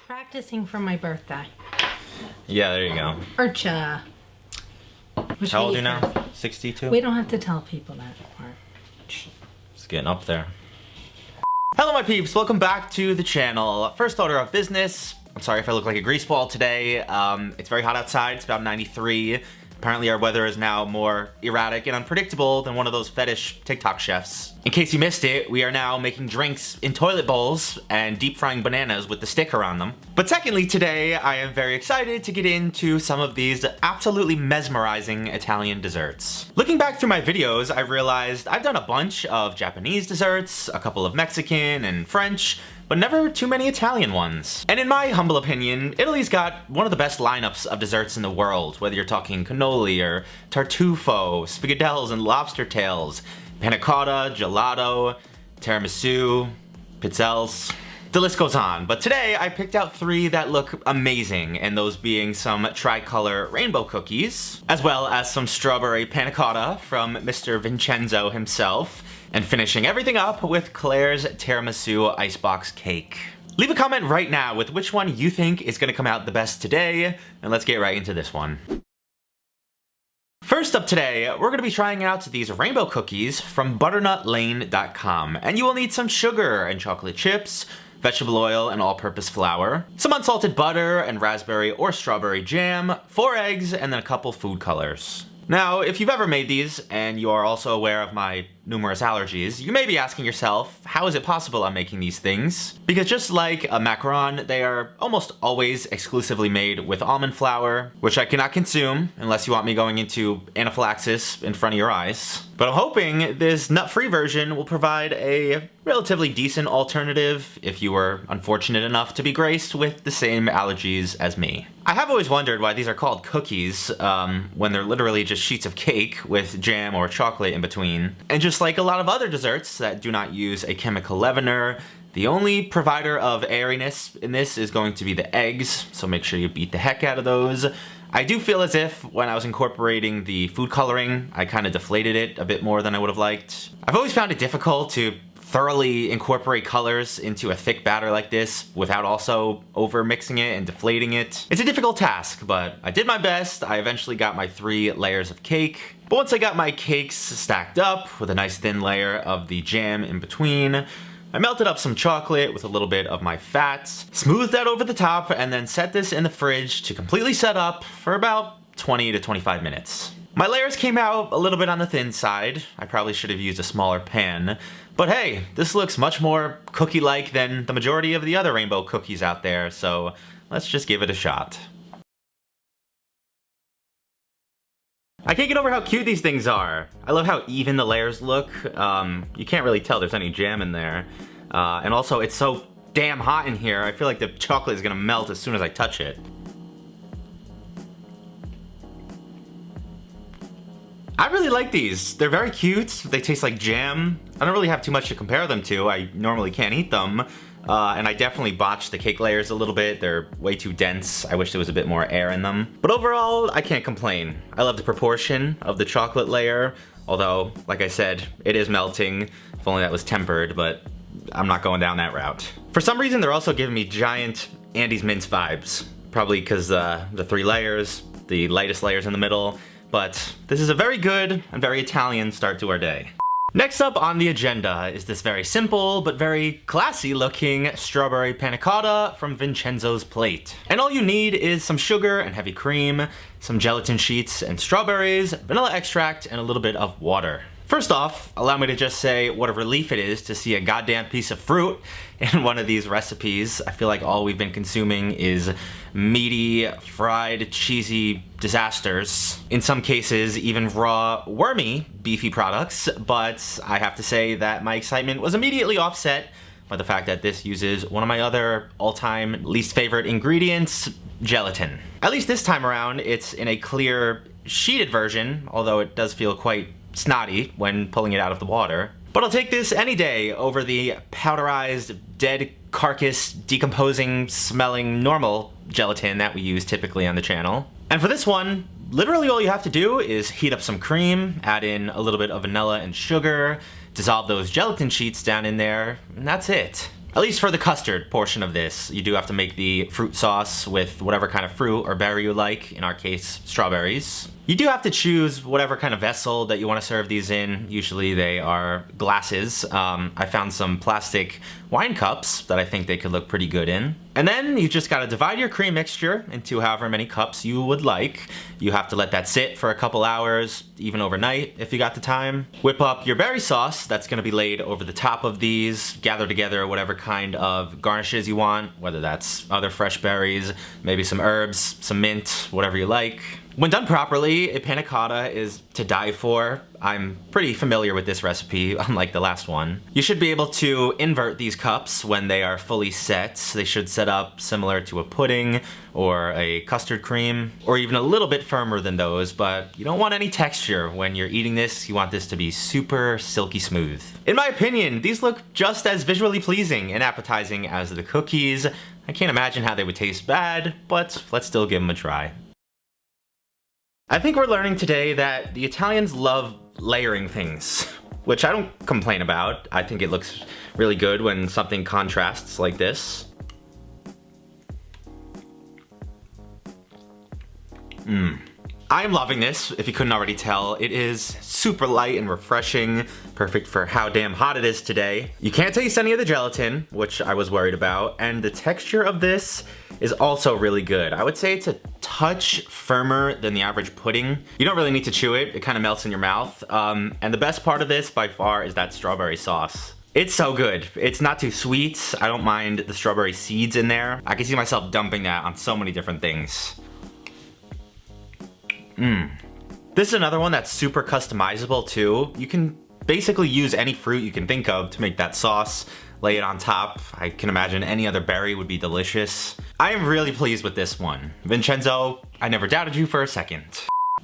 Practicing for my birthday. Yeah, there you go. Urcha. How old are you now? 62? We don't have to tell people that part. It's getting up there. Hello my peeps, welcome back to the channel. First order of business. I'm sorry if I look like a grease ball today. It's very hot outside, it's about 93. Apparently our weather is now more erratic and unpredictable than one of those fetish TikTok chefs. In case you missed it, we are now making drinks in toilet bowls and deep frying bananas with the sticker on them. But secondly, today I am very excited to get into some of these absolutely mesmerizing Italian desserts. Looking back through my videos, I realized I've done a bunch of Japanese desserts, a couple of Mexican and French, but never too many Italian ones. And in my humble opinion, Italy's got one of the best lineups of desserts in the world, whether you're talking cannoli or tartufo, sfigatells and lobster tails, panna cotta, gelato, tiramisu, pizzelles. The list goes on, but today I picked out 3 that look amazing, and those being some Tricolor rainbow cookies, as well as some strawberry panna cotta from Mr. Vincenzo himself, and finishing everything up with Claire's Tiramisu Icebox cake. Leave a comment right now with which one you think is gonna come out the best today, and let's get right into this one. First up today, we're gonna be trying out these rainbow cookies from butternutlane.com, and you will need some sugar and chocolate chips, vegetable oil and all-purpose flour, some unsalted butter and raspberry or strawberry jam, 4 eggs, and then a couple food colors. Now, if you've ever made these, and you are also aware of my numerous allergies, you may be asking yourself, how is it possible I'm making these things? Because just like a macaron, they are almost always exclusively made with almond flour, which I cannot consume unless you want me going into anaphylaxis in front of your eyes. But I'm hoping this nut-free version will provide a relatively decent alternative if you were unfortunate enough to be graced with the same allergies as me. I have always wondered why these are called cookies when they're literally just sheets of cake with jam or chocolate in between. And just like a lot of other desserts that do not use a chemical leavener, the only provider of airiness in this is going to be the eggs, so make sure you beat the heck out of those. I do feel as if when I was incorporating the food coloring, I kind of deflated it a bit more than I would have liked. I've always found it difficult to thoroughly incorporate colors into a thick batter like this without also over mixing it and deflating it. It's a difficult task, but I did my best. I eventually got my 3 layers of cake. But once I got my cakes stacked up with a nice thin layer of the jam in between, I melted up some chocolate with a little bit of my fats, smoothed that over the top, and then set this in the fridge to completely set up for about 20 to 25 minutes. My layers came out a little bit on the thin side. I probably should have used a smaller pan, but hey, this looks much more cookie-like than the majority of the other rainbow cookies out there, so let's just give it a shot. I can't get over how cute these things are. I love how even the layers look. You can't really tell there's any jam in there. And also, it's so damn hot in here, I feel like the chocolate is gonna melt as soon as I touch it. I really like these. They're very cute. They taste like jam. I don't really have too much to compare them to. I normally can't eat them. And I definitely botched the cake layers a little bit. They're way too dense. I wish there was a bit more air in them. But overall, I can't complain. I love the proportion of the chocolate layer. Although, like I said, it is melting. If only that was tempered, but I'm not going down that route. For some reason, they're also giving me giant Andy's Mince vibes. Probably because the 3 layers, the lightest layers in the middle. But this is a very good and very Italian start to our day. Next up on the agenda is this very simple but very classy looking strawberry panna cotta from Vincenzo's plate. And all you need is some sugar and heavy cream, some gelatin sheets and strawberries, vanilla extract, and a little bit of water. First off, allow me to just say what a relief it is to see a goddamn piece of fruit in one of these recipes. I feel like all we've been consuming is meaty, fried, cheesy disasters. In some cases, even raw, wormy, beefy products, but I have to say that my excitement was immediately offset by the fact that this uses one of my other all-time least favorite ingredients, gelatin. At least this time around, it's in a clear, sheeted version, although it does feel quite snotty when pulling it out of the water. But I'll take this any day over the powderized, dead carcass, decomposing, smelling, normal gelatin that we use typically on the channel. And for this one, literally all you have to do is heat up some cream, add in a little bit of vanilla and sugar, dissolve those gelatin sheets down in there, and that's it. At least for the custard portion of this, you do have to make the fruit sauce with whatever kind of fruit or berry you like, in our case, strawberries. You do have to choose whatever kind of vessel that you want to serve these in. Usually they are glasses. I found some plastic wine cups that I think they could look pretty good in. And then you just gotta divide your cream mixture into however many cups you would like. You have to let that sit for a couple hours, even overnight if you got the time. Whip up your berry sauce that's gonna be laid over the top of these. Gather together whatever kind of garnishes you want, whether that's other fresh berries, maybe some herbs, some mint, whatever you like. When done properly, a panna cotta is to die for. I'm pretty familiar with this recipe, unlike the last one. You should be able to invert these cups when they are fully set. They should set up similar to a pudding or a custard cream, or even a little bit firmer than those, but you don't want any texture when you're eating this. You want this to be super silky smooth. In my opinion, these look just as visually pleasing and appetizing as the cookies. I can't imagine how they would taste bad, but let's still give them a try. I think we're learning today that the Italians love layering things, which I don't complain about. I think it looks really good when something contrasts like this. I'm loving this, if you couldn't already tell. It is super light and refreshing, perfect for how damn hot it is today. You can't taste any of the gelatin, which I was worried about, and the texture of this is also really good. I would say it's a touch firmer than the average pudding. You don't really need to chew it, it kind of melts in your mouth. And the best part of this by far is that strawberry sauce. It's so good. It's not too sweet. I don't mind the strawberry seeds in there. I can see myself dumping that on so many different things. This is another one that's super customizable too. You can basically use any fruit you can think of to make that sauce, lay it on top. I can imagine any other berry would be delicious. I am really pleased with this one. Vincenzo, I never doubted you for a second.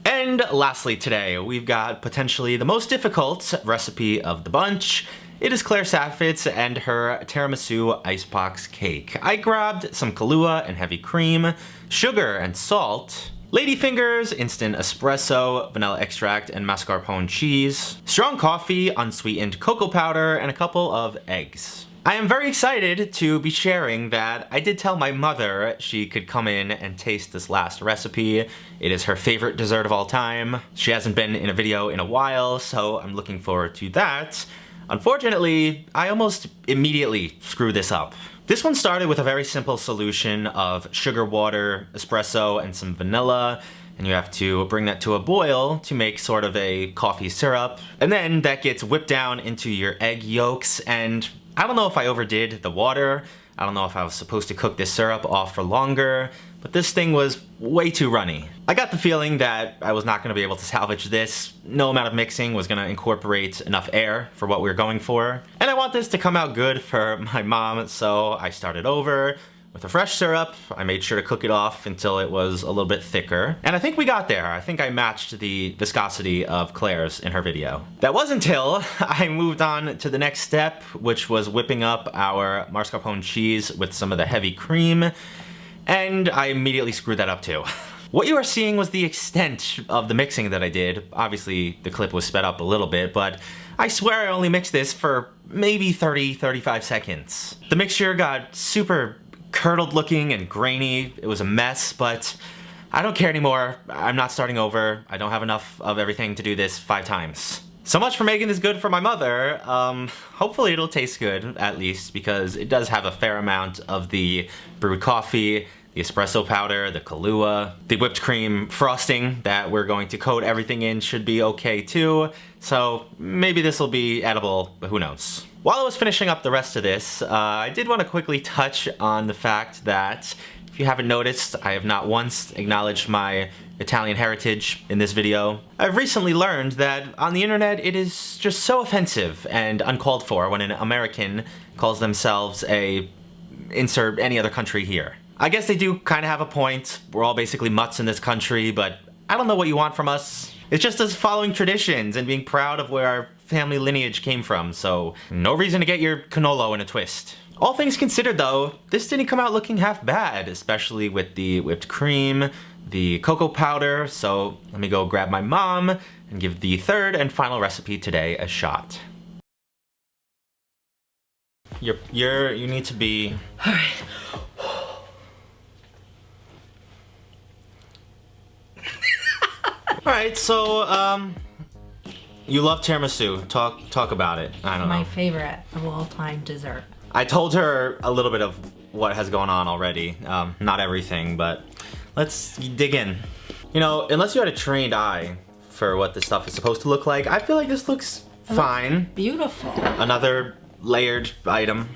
And lastly today, we've got potentially the most difficult recipe of the bunch. It is Claire Saffit's and her Tiramisu Icebox cake. I grabbed some Kahlua and heavy cream, sugar and salt, ladyfingers, instant espresso, vanilla extract, and mascarpone cheese, strong coffee, unsweetened cocoa powder, and a couple of eggs. I am very excited to be sharing that I did tell my mother she could come in and taste this last recipe. It is her favorite dessert of all time. She hasn't been in a video in a while, so I'm looking forward to that. Unfortunately, I almost immediately screwed this up. This one started with a very simple solution of sugar, water, espresso, and some vanilla, and you have to bring that to a boil to make sort of a coffee syrup. And then that gets whipped down into your egg yolks, and I don't know if I overdid the water. I don't know if I was supposed to cook this syrup off for longer, but this thing was way too runny. I got the feeling that I was not going to be able to salvage this. No amount of mixing was going to incorporate enough air for what we were going for. And I want this to come out good for my mom, so I started over with a fresh syrup. I made sure to cook it off until it was a little bit thicker. And I think we got there. I think I matched the viscosity of Claire's in her video. That was until I moved on to the next step, which was whipping up our mascarpone cheese with some of the heavy cream. And I immediately screwed that up too. What you are seeing was the extent of the mixing that I did. Obviously, the clip was sped up a little bit, but I swear I only mixed this for maybe 30-35 seconds. The mixture got super curdled looking and grainy. It was a mess, but I don't care anymore. I'm not starting over. I don't have enough of everything to do this 5 times. So much for making this good for my mother. Hopefully it'll taste good, at least, because it does have a fair amount of the brewed coffee, the espresso powder, the Kahlua, the whipped cream frosting that we're going to coat everything in should be okay too. So maybe this will be edible, but who knows. While I was finishing up the rest of this, I did want to quickly touch on the fact that, if you haven't noticed, I have not once acknowledged my Italian heritage in this video. I've recently learned that on the internet it is just so offensive and uncalled for when an American calls themselves a insert any other country here. I guess they do kind of have a point. We're all basically mutts in this country, but I don't know what you want from us. It's just us following traditions and being proud of where our family lineage came from, so no reason to get your cannolo in a twist. All things considered though, this didn't come out looking half bad, especially with the whipped cream, the cocoa powder, so let me go grab my mom and give the third and final recipe today a shot. You need to be. All right. All right, so you love tiramisu. Talk about it. I don't know. My favorite of all time dessert. I told her a little bit of what has gone on already. Not everything, but let's dig in. You know, unless you had a trained eye for what this stuff is supposed to look like, I feel like this looks fine. Beautiful. Another layered item.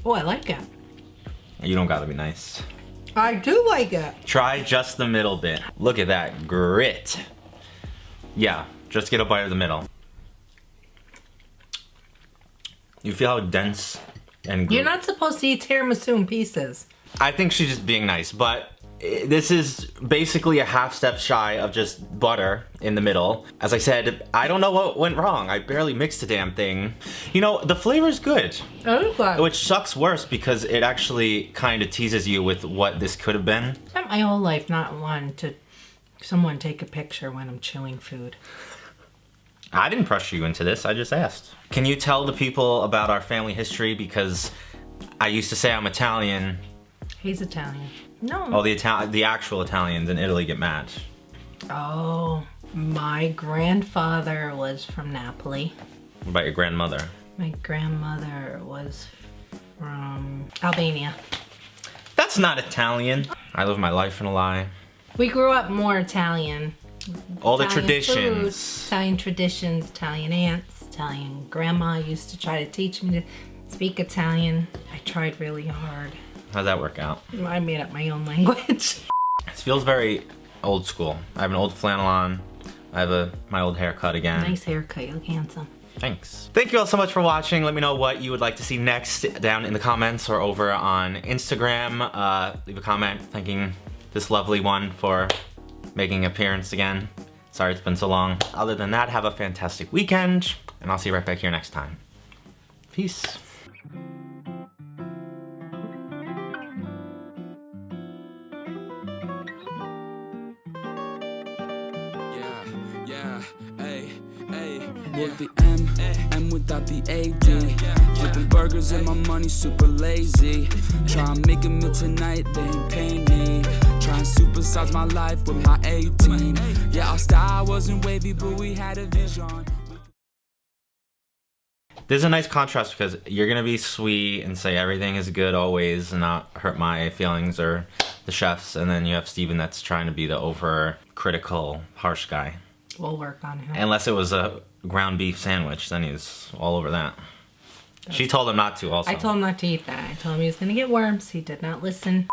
Oh, I like it. You don't gotta be nice. I do like it. Try just the middle bit. Look at that grit. Yeah, just get a bite of the middle. You feel how dense and You're not supposed to eat tiramisu in pieces. I think she's just being nice, but this is basically a half step shy of just butter in the middle. As I said, I don't know what went wrong. I barely mixed the damn thing. You know, the flavor's good. Okay. Which sucks worse because it actually kind of teases you with what this could have been. I spent my whole life not wanting to someone take a picture when I'm chewing food. I didn't pressure you into this, I just asked. Can you tell the people about our family history? Because I used to say I'm Italian. He's Italian. No. Oh, the actual Italians in Italy get mad. Oh, my grandfather was from Napoli. What about your grandmother? My grandmother was from Albania. That's not Italian. I live my life in a lie. We grew up more Italian. All the Italian traditions. food, Italian traditions, Italian aunts, Italian grandma used to try to teach me to speak Italian. I tried really hard. How'd that work out? I made up my own language. This feels very old school. I have an old flannel on. I have my old haircut again. Nice haircut, you look handsome. Thanks. Thank you all so much for watching. Let me know what you would like to see next down in the comments or over on Instagram. Leave a comment thanking this lovely one for making an appearance again. Sorry it's been so long. Other than that, have a fantastic weekend, and I'll see you right back here next time. Peace. With the M without the AD. Flipping burgers and my money super lazy. Try and make a meal tonight, they ain't paying me. Try and supersize my life with my 18. Yeah, our style wasn't wavy, but we had a vision. There's a nice contrast because you're gonna be sweet and say everything is good always and not hurt my feelings or the chef's, and then you have Steven that's trying to be the over critical, harsh guy. We'll work on him. Unless it was a ground beef sandwich, then he's all over that. She told him not to also. I told him not to eat that. I told him he was gonna get worms. He did not listen.